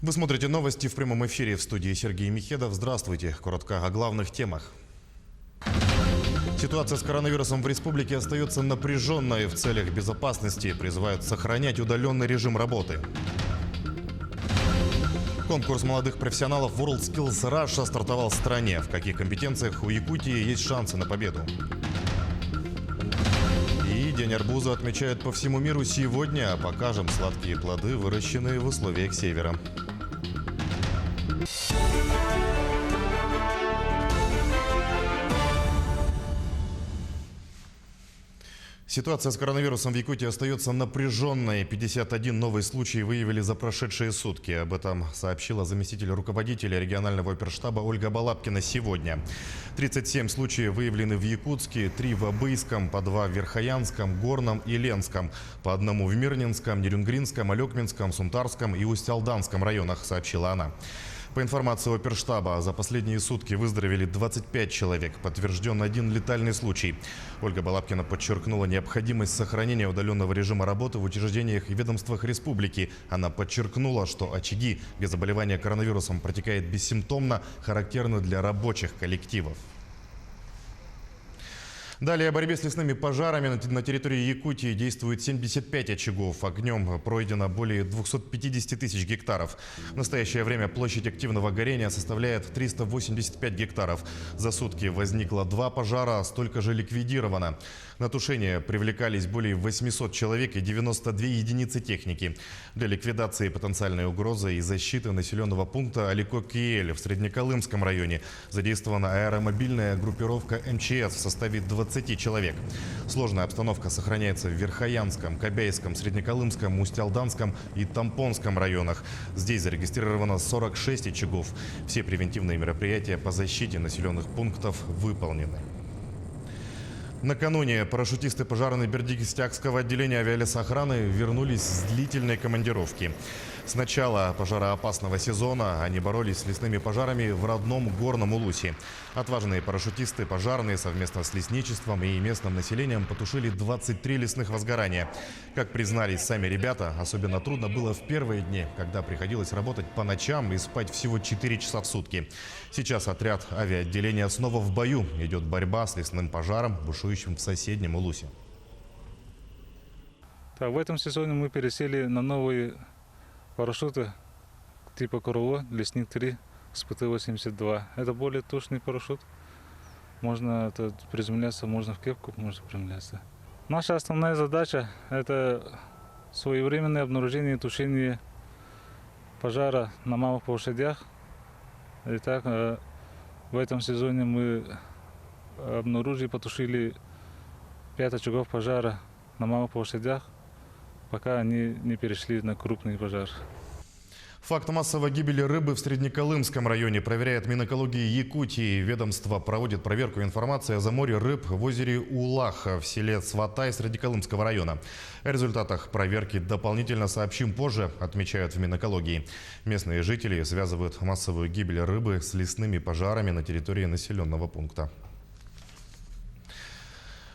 Вы смотрите новости в прямом эфире, в студии Сергей Михедов. Здравствуйте. Коротко о главных темах. Ситуация с коронавирусом в республике остается напряженной. В целях безопасности призывают сохранять удаленный режим работы. Конкурс молодых профессионалов WorldSkills Russia стартовал в стране. В каких компетенциях у Якутии есть шансы на победу? И День арбуза отмечают по всему миру сегодня. Покажем сладкие плоды, выращенные в условиях севера. Ситуация с коронавирусом в Якутии остается напряженной. 51 новый случай выявили за прошедшие сутки. Об этом сообщила заместитель руководителя регионального оперштаба Ольга Балапкина сегодня. 37 случаев выявлены в Якутске, 3 в Абыйском, по 2 в Верхоянском, Горном и Ленском, по 1 в Мирнинском, Нерюнгринском, Алекминском, Сунтарском и Усть-Алданском районах, сообщила она. По информации оперштаба, за последние сутки выздоровели 25 человек. Подтвержден 1 летальный случай. Ольга Балапкина подчеркнула необходимость сохранения удаленного режима работы в учреждениях и ведомствах республики. Она подчеркнула, что очаги, где заболевание коронавирусом протекает бессимптомно, характерны для рабочих коллективов. Далее о борьбе с лесными пожарами. На территории Якутии действует 75 очагов. Огнем пройдено более 250 тысяч гектаров. В настоящее время площадь активного горения составляет 385 гектаров. За сутки возникло 2 пожара, столько же ликвидировано. На тушение привлекались более 800 человек и 92 единицы техники. Для ликвидации потенциальной угрозы и защиты населенного пункта Алико-Киэль в Среднеколымском районе задействована аэромобильная группировка МЧС в составе 20 человек. Сложная обстановка сохраняется в Верхоянском, Кобяйском, Среднеколымском, Усть-Алданском и Тампонском районах. Здесь зарегистрировано 46 очагов. Все превентивные мероприятия по защите населенных пунктов выполнены. Накануне парашютисты пожарной Бердикстякского отделения авиалесохраны вернулись с длительной командировки. С начала пожароопасного сезона они боролись с лесными пожарами в родном Горном Улусе. Отважные парашютисты пожарные совместно с лесничеством и местным населением потушили 23 лесных возгорания. Как признались сами ребята, особенно трудно было в первые дни, когда приходилось работать по ночам и спать всего 4 часа в сутки. Сейчас отряд авиаотделения снова в бою. Идет борьба с лесным пожаром, бушующим в соседнем Улусе. Так, в этом сезоне мы пересели на новые парашюты типа КРО Лесник-3 с ПТ-82. Это более точный парашют. Можно приземляться, можно в кепку, можно приземляться. Наша основная задача – это своевременное обнаружение и тушение пожара на малых площадях. Итак, в этом сезоне мы обнаружили и потушили 5 очагов пожара на малых площадях, пока они не перешли на крупный пожар. Факт массовой гибели рыбы в Среднеколымском районе проверяет Минэкологии Якутии. Ведомство проводит проверку информации о заморе рыб в озере Улах в селе Сватай Среднеколымского района. О результатах проверки дополнительно сообщим позже, отмечают в Минэкологии. Местные жители связывают массовую гибель рыбы с лесными пожарами на территории населенного пункта.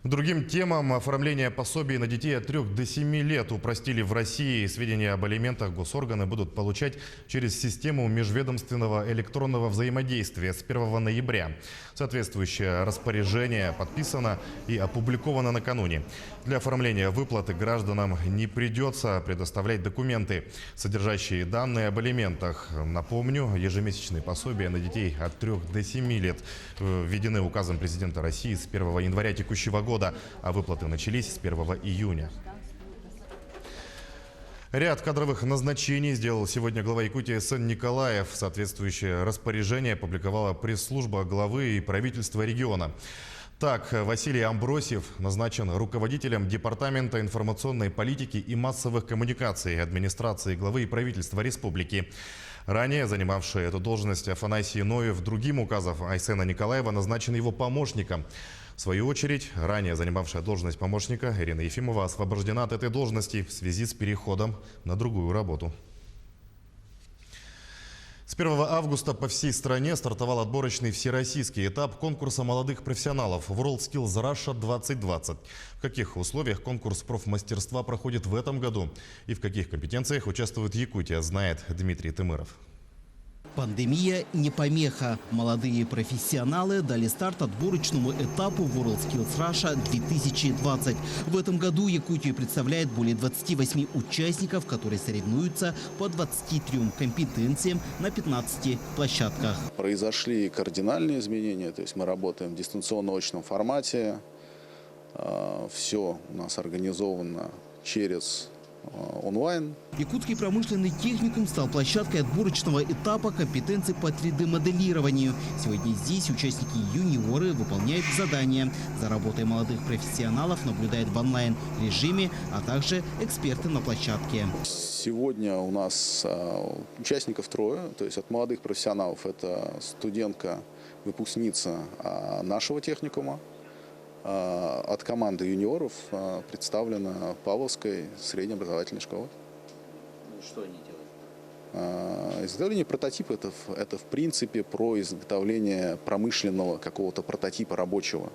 К другим темам. Оформление пособий на детей от 3 до 7 лет упростили в России. Сведения об алиментах госорганы будут получать через систему межведомственного электронного взаимодействия с 1 ноября. Соответствующее распоряжение подписано и опубликовано накануне. Для оформления выплаты гражданам не придется предоставлять документы, содержащие данные об алиментах. Напомню, ежемесячные пособия на детей от 3 до 7 лет введены указом президента России с 1 января текущего года, а выплаты начались с 1 июня. Ряд кадровых назначений сделал сегодня глава Якутии Сэн Николаев. Соответствующее распоряжение опубликовала пресс-служба главы и правительства региона. Так, Василий Амбросьев назначен руководителем Департамента информационной политики и массовых коммуникаций администрации главы и правительства республики. Ранее занимавший эту должность Афанасий Ноев другим указом Айсена Николаева назначен его помощником. В свою очередь, ранее занимавшая должность помощника Ирина Ефимова освобождена от этой должности в связи с переходом на другую работу. С 1 августа по всей стране стартовал отборочный всероссийский этап конкурса молодых профессионалов WorldSkills Russia 2020. В каких условиях конкурс профмастерства проходит в этом году и в каких компетенциях участвует Якутия, знает Дмитрий Тымыров. Пандемия не помеха. Молодые профессионалы дали старт отборочному этапу WorldSkills Russia 2020. В этом году Якутию представляет более 28 участников, которые соревнуются по 23 компетенциям на 15 площадках. Произошли кардинальные изменения, то есть мы работаем в дистанционно-очном формате. Все у нас организовано через онлайн. Якутский промышленный техникум стал площадкой отборочного этапа компетенций по 3D-моделированию. Сегодня здесь участники-юниоры выполняют задания. За работой молодых профессионалов наблюдают в онлайн-режиме, а также эксперты на площадке. Сегодня у нас участников трое, то есть от молодых профессионалов это студентка, выпускница нашего техникума. От команды юниоров представлена Павловской средней образовательной школой. Что они делают? Изготовление прототипа это в принципе про изготовление промышленного какого-то прототипа рабочего,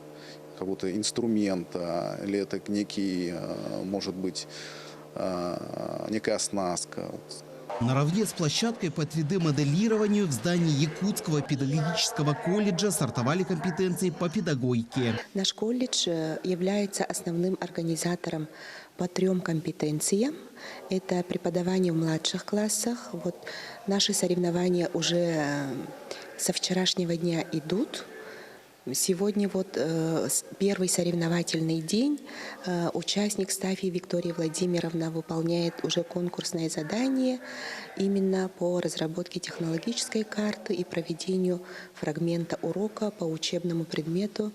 какого-то инструмента, или это некий, может быть, некая оснастка. Наравне с площадкой по 3D-моделированию в здании Якутского педагогического колледжа стартовали компетенции по педагогике. Наш колледж является основным организатором по 3 компетенциям. Это преподавание в младших классах. Вот наши соревнования уже со вчерашнего дня идут. Сегодня первый соревновательный день. Участник Стафьи Виктория Владимировна выполняет уже конкурсное задание именно по разработке технологической карты и проведению фрагмента урока по учебному предмету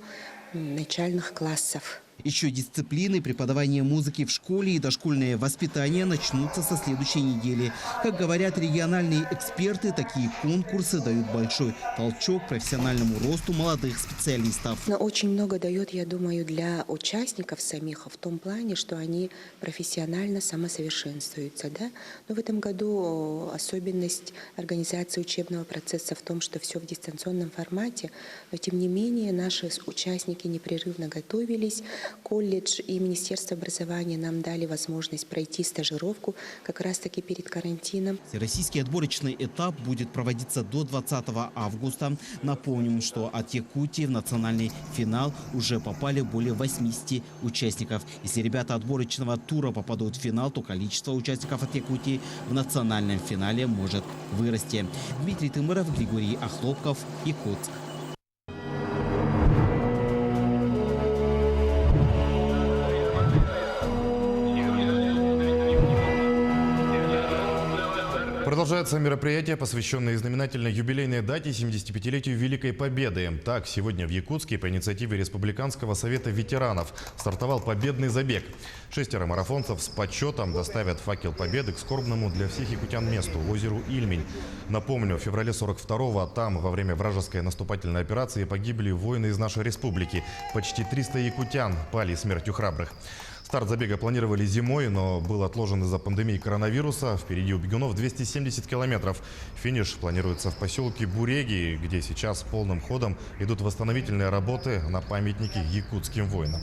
начальных классов. Еще дисциплины преподавания музыки в школе и дошкольное воспитание начнутся со следующей недели. Как говорят региональные эксперты, такие конкурсы дают большой толчок профессиональному росту молодых специалистов. Но очень много дает, я думаю, для участников самих в том плане, что они профессионально самосовершенствуются. Да? Но в этом году особенность организации учебного процесса в том, что все в дистанционном формате. Но тем не менее наши участники непрерывно готовились. Колледж и Министерство образования нам дали возможность пройти стажировку как раз-таки перед карантином. Всероссийский отборочный этап будет проводиться до 20 августа. Напомним, что от Якутии в национальный финал уже попали более 80 участников. Если ребята отборочного тура попадут в финал, то количество участников от Якутии в национальном финале может вырасти. Дмитрий Тымыров, Григорий Охлопков, Якутск. Продолжается мероприятие, посвященное знаменательной юбилейной дате 75-летию Великой Победы. Так, сегодня в Якутске по инициативе Республиканского совета ветеранов стартовал победный забег. 6 марафонцев с почетом доставят факел победы к скорбному для всех якутян месту – озеру Ильмень. Напомню, в феврале 42-го там во время вражеской наступательной операции погибли воины из нашей республики. Почти 300 якутян пали смертью храбрых. Старт забега планировали зимой, но был отложен из-за пандемии коронавируса. Впереди у бегунов 270 километров. Финиш планируется в поселке Буреги, где сейчас полным ходом идут восстановительные работы на памятнике якутским воинам.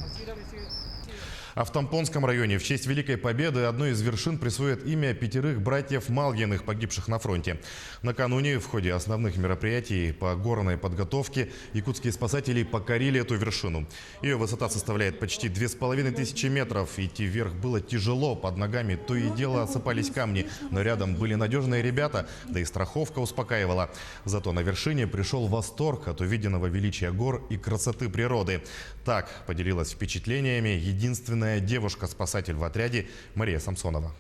А в Тампонском районе в честь Великой Победы одной из вершин присвоят имя 5 братьев Малгиных, погибших на фронте. Накануне в ходе основных мероприятий по горной подготовке якутские спасатели покорили эту вершину. Ее высота составляет почти 2500 метров. Идти вверх было тяжело, под ногами то и дело осыпались камни. Но рядом были надежные ребята, да и страховка успокаивала. Зато на вершине пришел восторг от увиденного величия гор и красоты природы. Так поделилась впечатлениями единственная девушка-спасатель в отряде Мария Самсонова.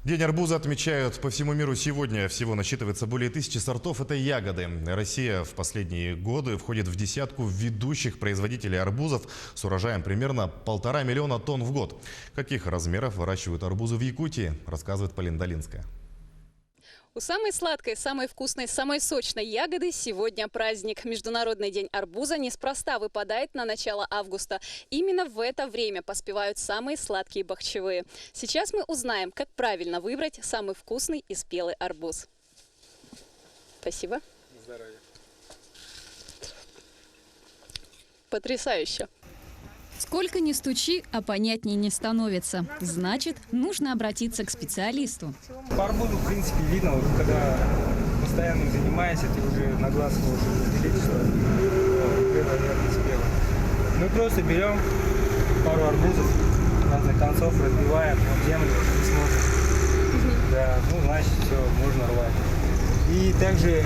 День арбуза отмечают по всему миру сегодня. Всего насчитывается более 1000 сортов этой ягоды. Россия в последние годы входит в десятку ведущих производителей арбузов с урожаем примерно 1,5 миллиона тонн в год. Каких размеров выращивают арбузы в Якутии, рассказывает Полина Долинская. У самой сладкой, самой вкусной, самой сочной ягоды сегодня праздник. Международный день арбуза неспроста выпадает на начало августа. Именно в это время поспевают самые сладкие бахчевые. Сейчас мы узнаем, как правильно выбрать самый вкусный и спелый арбуз. Спасибо. Потрясающе. Сколько ни стучи, а понятнее не становится. Значит, нужно обратиться к специалисту. По арбузу, в принципе, видно, вот, когда постоянно занимаешься, ты уже на глаз можешь разделить, что уже, наверное, спело. Мы просто берем пару арбузов разных концов, разбиваем в землю и смотрим. Да, ну, значит, все, можно рвать. И также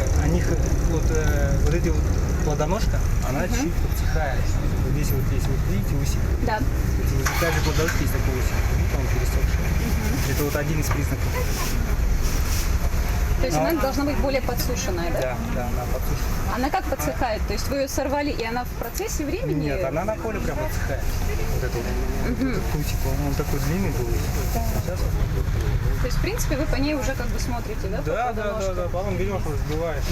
вот эти вот плодоножка, она чуть подсыхает. Вот здесь вот есть, вот видите, усик. Да. Также плодоножки есть такой усик, он пересохший. Это вот один из признаков. То есть она должна быть более подсушенная, да? Да, она подсушена. Она как подсыхает? То есть вы ее сорвали, и она в процессе времени? Нет, она на поле прям подсыхает. Вот этот кутик, он такой длинный был. Сейчас То есть, в принципе, вы по ней уже как бы смотрите, да? да. Потом берешь, разбиваешь.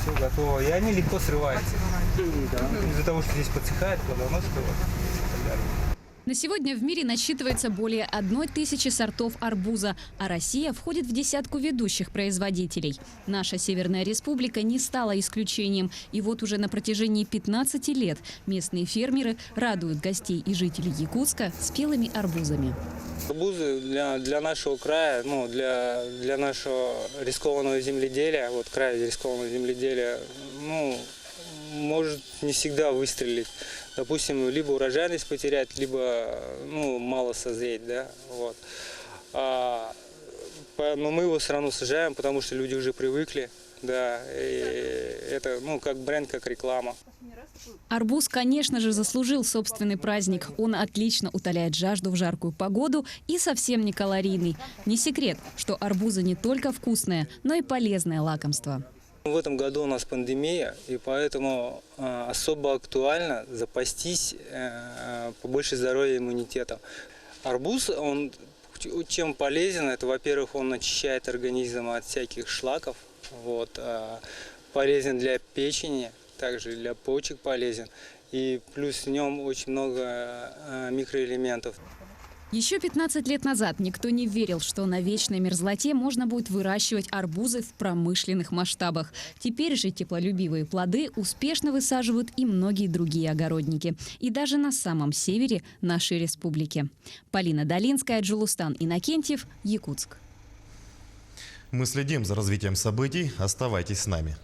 Все готово. И они легко срываются. Из-за того, что здесь подсыхает, плодоножка вот, и так далее. На сегодня в мире насчитывается более 1000 сортов арбуза, а Россия входит в десятку ведущих производителей. Наша Северная Республика не стала исключением. И вот уже на протяжении 15 лет местные фермеры радуют гостей и жителей Якутска спелыми арбузами. Арбузы для нашего края, ну, для нашего рискованного земледелия, вот края рискованного земледелия, ну, может не всегда выстрелить. Допустим, либо урожайность потерять, либо мало созреть, да, вот. Но мы его все равно сажаем, потому что люди уже привыкли, да, и это, как бренд, как реклама. Арбуз, конечно же, заслужил собственный праздник. Он отлично утоляет жажду в жаркую погоду и совсем не калорийный. Не секрет, что арбузы не только вкусное, но и полезное лакомство. В этом году у нас пандемия, и поэтому особо актуально запастись побольше здоровья и иммунитета. Арбуз, он чем полезен? Это, во-первых, он очищает организм от всяких шлаков, вот, полезен для печени, также для почек полезен, и плюс в нем очень много микроэлементов. Еще 15 лет назад никто не верил, что на вечной мерзлоте можно будет выращивать арбузы в промышленных масштабах. Теперь же теплолюбивые плоды успешно высаживают и многие другие огородники. И даже на самом севере нашей республики. Полина Долинская, Джулустан Иннокентьев, Якутск. Мы следим за развитием событий. Оставайтесь с нами.